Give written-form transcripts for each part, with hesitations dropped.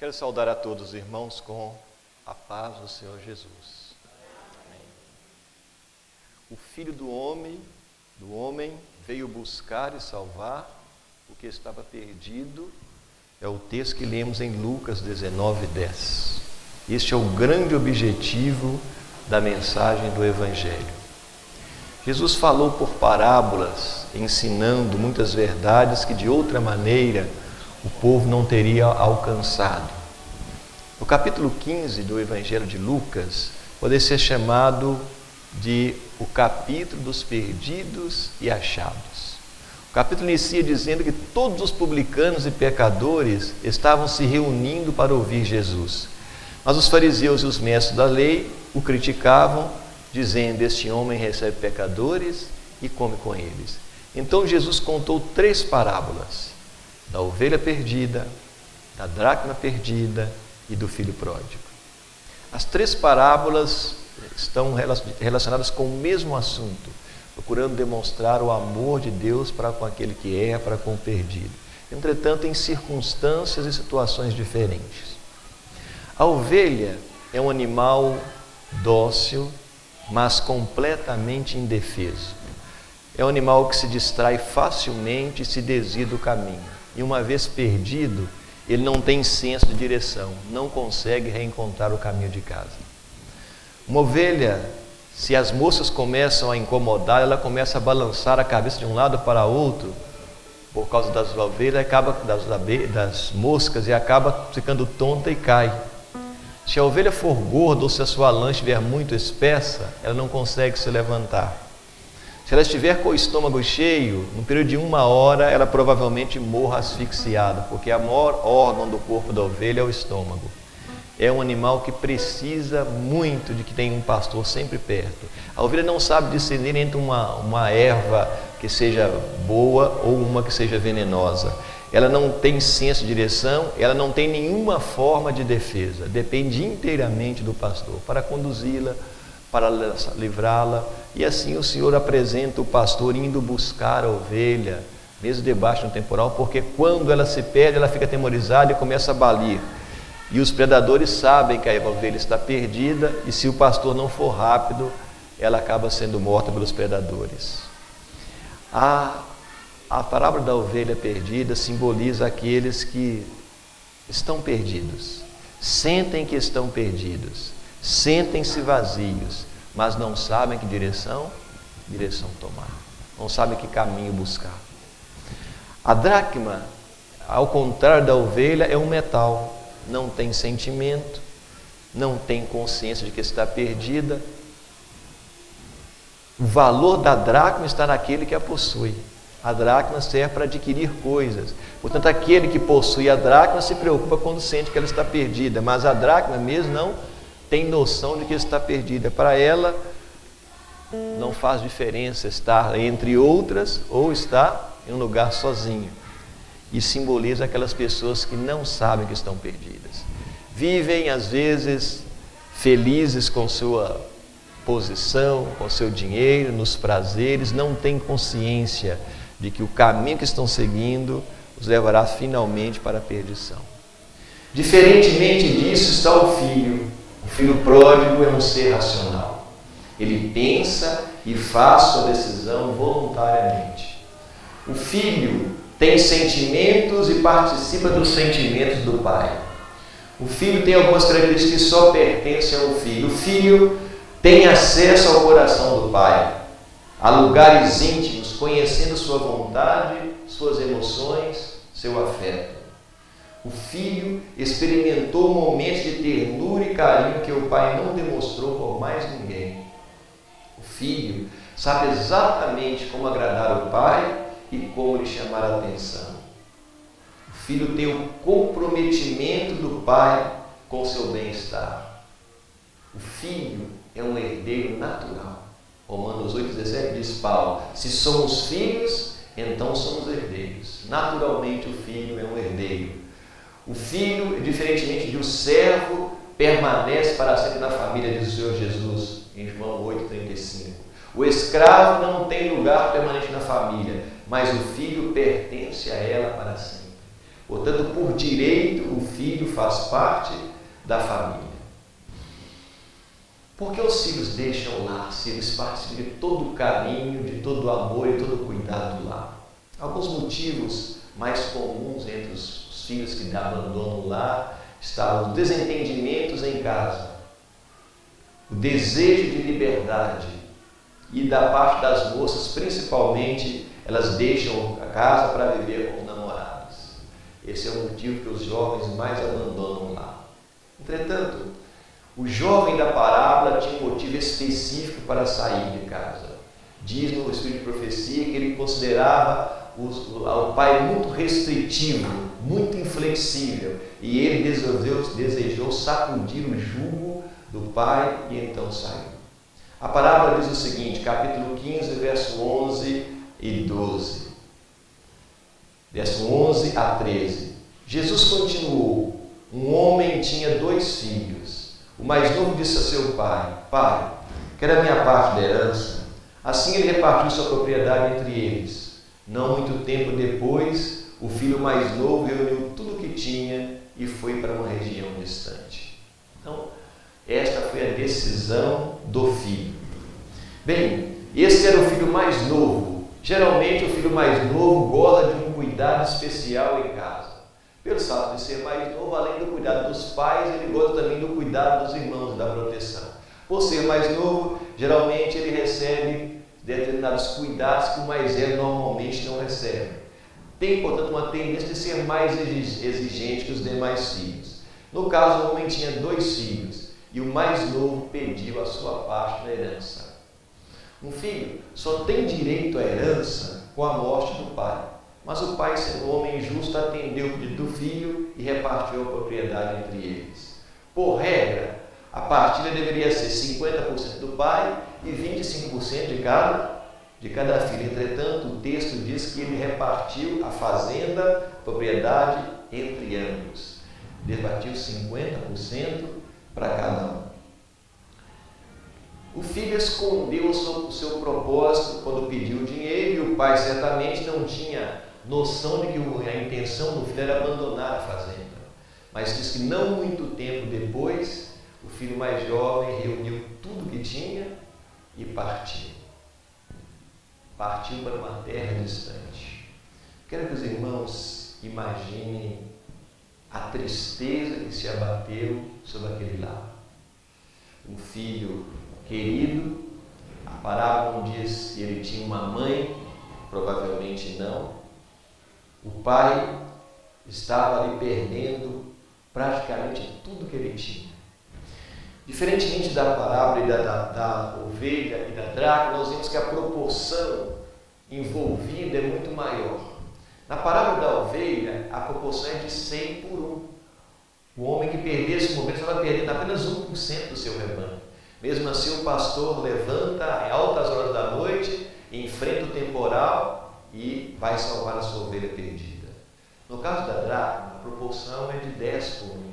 Quero saudar a todos os irmãos com a paz do Senhor Jesus. Amém. O Filho do homem veio buscar e salvar o que estava perdido. É o texto que lemos em Lucas 19:10. Este é o grande objetivo da mensagem do Evangelho. Jesus falou por parábolas, ensinando muitas verdades que de outra maneira o povo não teria alcançado. O capítulo 15 do Evangelho de Lucas pode ser chamado de o capítulo dos perdidos e achados. O capítulo inicia dizendo que todos os publicanos e pecadores estavam se reunindo para ouvir Jesus. Mas os fariseus e os mestres da lei o criticavam, dizendo: este homem recebe pecadores e come com eles. Então Jesus contou 3 parábolas: da ovelha perdida, da dracma perdida e do filho pródigo. As 3 parábolas estão relacionadas com o mesmo assunto, procurando demonstrar o amor de Deus para com aquele que erra, para com o perdido. Entretanto, em circunstâncias e situações diferentes. A ovelha é um animal dócil, mas completamente indefeso. É um animal que se distrai facilmente e se desvia do caminho. E uma vez perdido, ele não tem senso de direção, não consegue reencontrar o caminho de casa. Uma ovelha, se as moscas começam a incomodar, ela começa a balançar a cabeça de um lado para outro, por causa das ovelhas, das moscas, e acaba ficando tonta e cai. Se a ovelha for gorda ou se a sua lã estiver muito espessa, ela não consegue se levantar. Se ela estiver com o estômago cheio, no período de 1 hora, ela provavelmente morra asfixiada, porque o maior órgão do corpo da ovelha é o estômago. É um animal que precisa muito de que tenha um pastor sempre perto. A ovelha não sabe discernir entre uma erva que seja boa ou uma que seja venenosa. Ela não tem senso de direção, ela não tem nenhuma forma de defesa. Depende inteiramente do pastor para conduzi-la, para livrá-la. E assim o Senhor apresenta o pastor indo buscar a ovelha, mesmo debaixo do temporal, porque quando ela se perde, ela fica atemorizada e começa a balir. E os predadores sabem que a ovelha está perdida, e se o pastor não for rápido, ela acaba sendo morta pelos predadores. A parábola da ovelha perdida simboliza aqueles que estão perdidos, sentem que estão perdidos, sentem-se vazios, mas não sabem que direção tomar, não sabem que caminho buscar. A dracma, ao contrário da ovelha, é um metal, não tem sentimento, não tem consciência de que está perdida. O valor da dracma está naquele que a possui. A dracma serve para adquirir coisas. Portanto, aquele que possui a dracma se preocupa quando sente que ela está perdida, mas a dracma mesmo não tem noção de que está perdida. Para ela, não faz diferença estar entre outras ou estar em um lugar sozinho. E simboliza aquelas pessoas que não sabem que estão perdidas. Vivem, às vezes, felizes com sua posição, com seu dinheiro, nos prazeres, não têm consciência de que o caminho que estão seguindo os levará finalmente para a perdição. Diferentemente disso está o filho. O filho pródigo é um ser racional. Ele pensa e faz sua decisão voluntariamente. O filho tem sentimentos e participa dos sentimentos do pai. O filho tem algumas características que só pertencem ao filho. O filho tem acesso ao coração do pai, a lugares íntimos, conhecendo sua vontade, suas emoções, seu afeto. O filho experimentou momentos de ternura e carinho que o pai não demonstrou por mais ninguém. O filho sabe exatamente como agradar o pai e como lhe chamar a atenção. O filho tem o comprometimento do pai com seu bem-estar. O filho é um herdeiro natural. Romanos 8,17 diz Paulo: se somos filhos, então somos herdeiros. Naturalmente o filho é um herdeiro. O filho, diferentemente do servo, permanece para sempre na família, diz o Senhor Jesus em João 8,35. O escravo não tem lugar permanente na família, mas o filho pertence a ela para sempre. Portanto, por direito, o filho faz parte da família. Por que os filhos deixam o lar se eles participam de todo o carinho, de todo o amor e todo o cuidado do lar? Alguns motivos mais comuns entre os filhos que abandonam o lar estão os desentendimentos em casa, o desejo de liberdade e da parte das moças, principalmente, elas deixam a casa para viver com os namorados. Esse é o motivo que os jovens mais abandonam o lar. Entretanto, o jovem da parábola tinha um motivo específico para sair de casa. Diz no Espírito de Profecia que ele considerava o pai muito restritivo, muito inflexível, e ele desejou sacudir o jugo do pai e então saiu. A parábola diz o seguinte, capítulo 15, verso 11 e 12. Verso 11 a 13. Jesus continuou: um homem tinha 2 filhos. O mais novo disse a seu pai: Pai, quero a minha parte da herança. Assim ele repartiu sua propriedade entre eles. Não muito tempo depois, o filho mais novo reuniu tudo o que tinha e foi para uma região distante. Então, esta foi a decisão do filho. Bem, esse era o filho mais novo. Geralmente, o filho mais novo goza de um cuidado especial em casa. Pelo fato de ser mais novo, além do cuidado dos pais, ele goza também do cuidado dos irmãos, da proteção. Por ser mais novo, geralmente ele recebe determinados cuidados que o mais velho normalmente não recebe. Tem, portanto, uma tendência de ser mais exigente que os demais filhos. No caso, o homem tinha 2 filhos e o mais novo pediu a sua parte da herança. Um filho só tem direito à herança com a morte do pai. Mas o pai, sendo homem justo, atendeu o pedido do filho e repartiu a propriedade entre eles. Por regra, a partilha deveria ser 50% do pai e 25% de cada filho. Entretanto, o texto diz que ele repartiu a fazenda, a propriedade entre ambos. Repartiu 50% para cada um. O filho escondeu o seu propósito quando pediu o dinheiro e o pai certamente não tinha noção de que a intenção do filho era abandonar a fazenda. Mas diz que não muito tempo depois, o filho mais jovem reuniu tudo que tinha e partiu. Partiu para uma terra distante. Quero que os irmãos imaginem a tristeza que se abateu sobre aquele lar. Um filho querido, a parábola não diz se ele tinha uma mãe, provavelmente não. O pai estava ali perdendo praticamente tudo que ele tinha. Diferentemente da parábola e da ovelha e da dracma, nós vemos que a proporção envolvida é muito maior. Na parábola da ovelha, a proporção é de 100 por 1. O homem que perdesse o momento estava perdendo apenas 1% do seu rebanho. Mesmo assim, o pastor levanta em altas horas da noite, enfrenta o temporal e vai salvar a sua ovelha perdida. No caso da dracma, a proporção é de 10 por 1.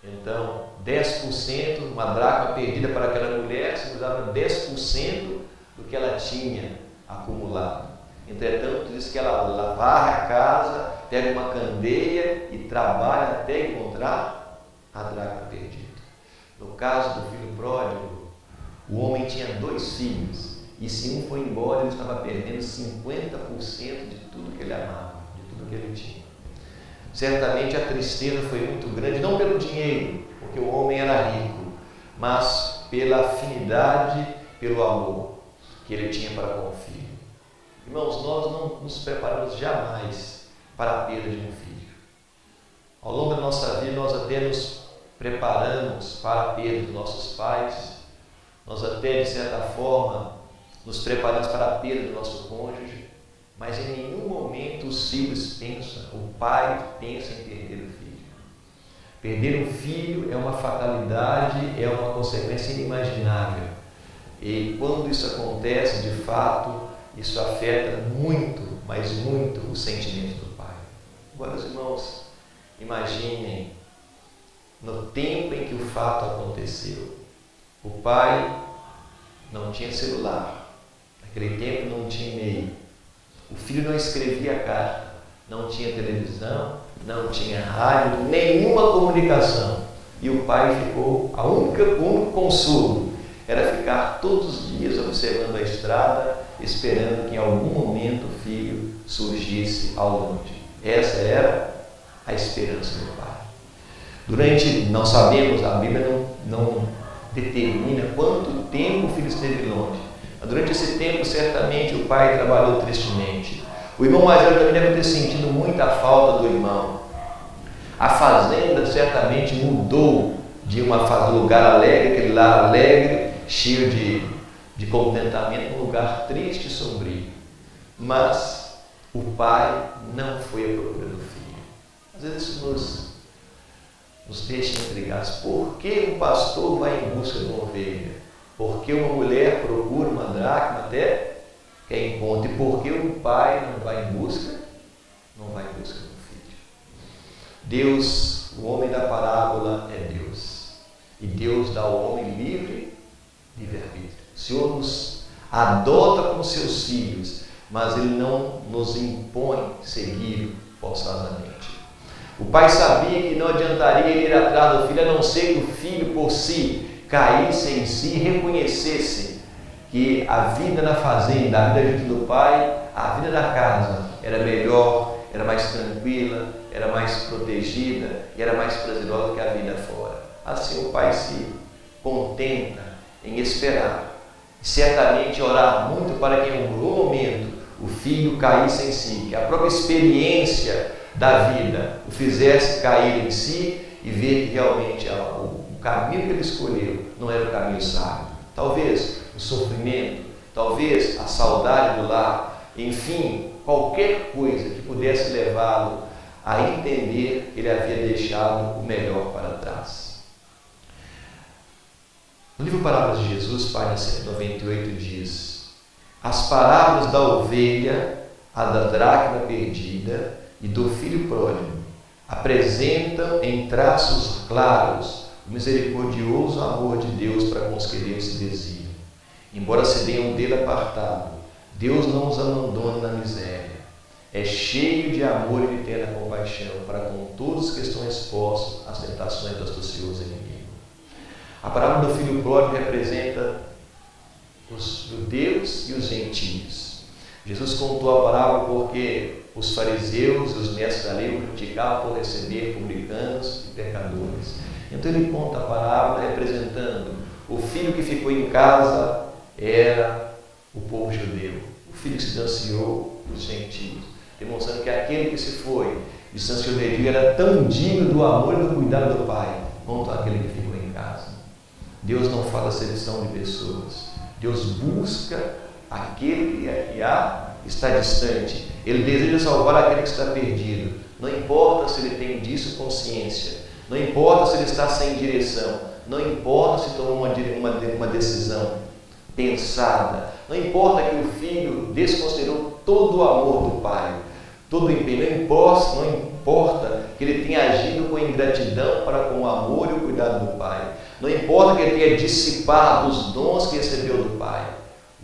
Então, 10%, uma dracma perdida para aquela mulher, significava 10% do que ela tinha acumulado. Entretanto, diz que ela varre a casa, pega uma candeia e trabalha até encontrar a dracma perdida. No caso do filho pródigo, o homem tinha 2 filhos, e se um foi embora, ele estava perdendo 50% de tudo que ele amava, de tudo que ele tinha. Certamente a tristeza foi muito grande, não pelo dinheiro, porque o homem era rico, mas pela afinidade, pelo amor que ele tinha para com o filho. Irmãos, nós não nos preparamos jamais para a perda de um filho. Ao longo da nossa vida, nós até nos preparamos para a perda dos nossos pais, nós até, de certa forma, nos preparamos para a perda do nosso cônjuge, mas em nenhum momento os filhos pensam, o pai pensa em perder o filho. Perder um filho é uma fatalidade, é uma consequência inimaginável. E quando isso acontece, de fato, isso afeta muito, mas muito, o sentimento do pai. Agora, os irmãos, imaginem, no tempo em que o fato aconteceu, o pai não tinha celular, naquele tempo não tinha e-mail, o filho não escrevia carta, não tinha televisão, não tinha rádio, nenhuma comunicação. E o pai ficou, o único consolo era ficar todos os dias observando a estrada, esperando que em algum momento o filho surgisse ao longe. Essa era a esperança do pai. Não sabemos, a Bíblia não determina quanto tempo o filho esteve longe. Mas durante esse tempo, certamente, o pai trabalhou tristemente. O irmão mais velho também deve ter sentido muita falta do irmão. A fazenda certamente mudou de um lugar alegre, aquele lar alegre, cheio de contentamento, um lugar triste e sombrio. Mas o pai não foi à procura do filho. Às vezes isso nos deixa intrigados. Por que um pastor vai em busca de uma ovelha? Por que uma mulher procura uma dracma até que a encontre? E por que um pai não vai em busca do filho? Deus, o homem da parábola é Deus. E Deus dá ao homem livre-arbítrio. O Senhor nos adota como seus filhos, mas Ele não nos impõe seguir forçosamente. O pai sabia que não adiantaria ele ir atrás do filho, a não ser que o filho por si caísse em si e reconhecesse que a vida na fazenda, a vida junto do pai, a vida da casa era melhor, era mais tranquila, era mais protegida e era mais prazerosa que a vida fora. Assim o pai se contenta em esperar, certamente orar muito para que em algum momento o filho caísse em si, que a própria experiência da vida o fizesse cair em si e ver que realmente o caminho que ele escolheu não era o caminho sábio. Talvez o sofrimento, talvez a saudade do lar, enfim, qualquer coisa que pudesse levá-lo a entender que ele havia deixado o melhor para trás. No livro Parábolas de Jesus, página 198, diz: as parábolas da ovelha, a da dracma perdida e do filho pródigo apresentam em traços claros o misericordioso amor de Deus para com os que dele se desviam. Embora se tenham dele apartado, Deus não os abandona na miséria. É cheio de amor e de terna compaixão para com todos que estão expostos às tentações do astucioso inimigo. A parábola do filho pródigo representa os judeus e os gentios. Jesus contou a parábola porque os fariseus e os mestres da lei o criticavam por receber publicanos e pecadores. Então ele conta a parábola representando o filho que ficou em casa era o povo judeu, o filho que se distanciou dos gentios, demonstrando que aquele que se foi, distanciou dele, era tão digno do amor e do cuidado do pai quanto aquele que ficou em casa. Deus não faz acepção de pessoas. Deus busca aquele que está distante. Ele deseja salvar aquele que está perdido. Não importa se ele tem disso consciência, não importa se ele está sem direção, não importa se tomou uma decisão pensada, não importa que o filho desconsiderou todo o amor do pai, todo o empenho, não importa que ele tenha agido com ingratidão para com o amor e o cuidado do pai, não importa que ele tenha dissipado os dons que recebeu do pai,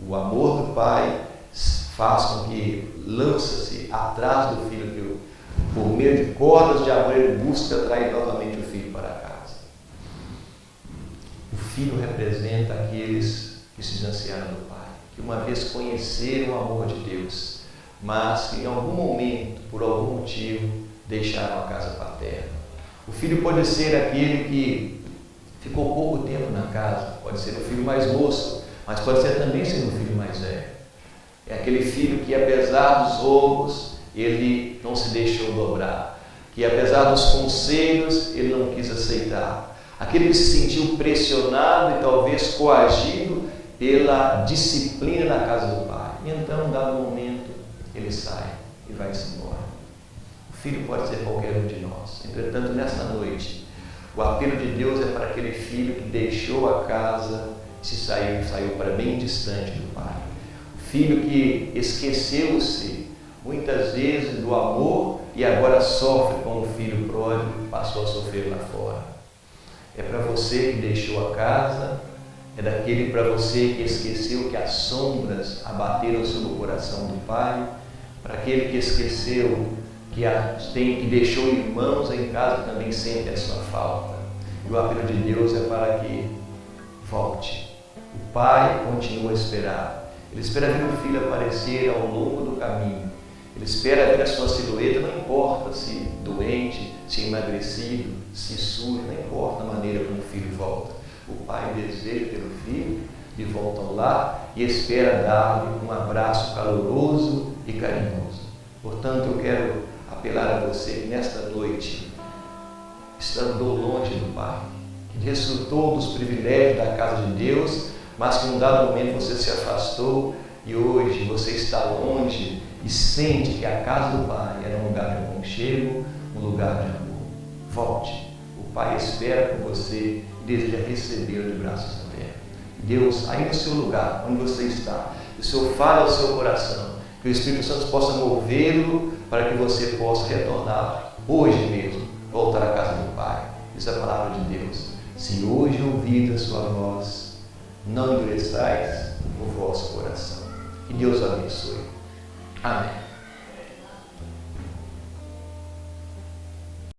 o amor do pai faz com que lança-se atrás do filho que por meio de cordas de amor ele busca atrair novamente o filho para casa. O filho representa aqueles que se distanciaram do pai, que uma vez conheceram o amor de Deus, mas que em algum momento, por algum motivo, deixaram a casa paterna. O filho pode ser aquele que ficou pouco tempo na casa, pode ser o filho mais moço, mas pode ser também ser o filho mais velho. É aquele filho que, apesar dos roubos, ele não se deixou dobrar, que apesar dos conselhos, ele não quis aceitar. Aquele que se sentiu pressionado e talvez coagido pela disciplina na casa do pai. E então, em dado momento, ele sai e vai-se embora. O filho pode ser qualquer um de nós. Entretanto, nesta noite, o apelo de Deus é para aquele filho que deixou a casa e saiu para bem distante do pai. O filho que esqueceu-se muitas vezes do amor e agora sofre como o filho pródigo passou a sofrer lá fora. É para você que deixou a casa, é daquele para você que esqueceu que as sombras abateram sobre o coração do pai, para aquele que esqueceu que deixou irmãos em casa que também sentem a sua falta. E o apelo de Deus é para que volte. O pai continua a esperar. Ele espera ver o filho aparecer ao longo do caminho. Ele espera ver a sua silhueta, não importa se doente, se emagrecido, se sujo, não importa a maneira como o filho volta. O pai deseja ter o filho de volta ao lar e espera dar-lhe um abraço caloroso e carinhoso. Portanto, eu quero apelar a você que nesta noite, estando longe do Pai, que desfrutou dos privilégios da casa de Deus, mas que em um dado momento você se afastou e hoje você está longe e sente que a casa do Pai era um lugar de aconchego, um lugar de amor. Volte. O Pai espera por você e deseja recebê-lo de braços abertos. Deus, aí no seu lugar, onde você está, o Senhor fala ao seu coração, que o Espírito Santo possa movê-lo para que você possa retornar hoje mesmo, voltar à casa do Pai. Diz a palavra de Deus: se hoje ouvir a sua voz, não endureçais o vosso coração. Que Deus o abençoe. Amém.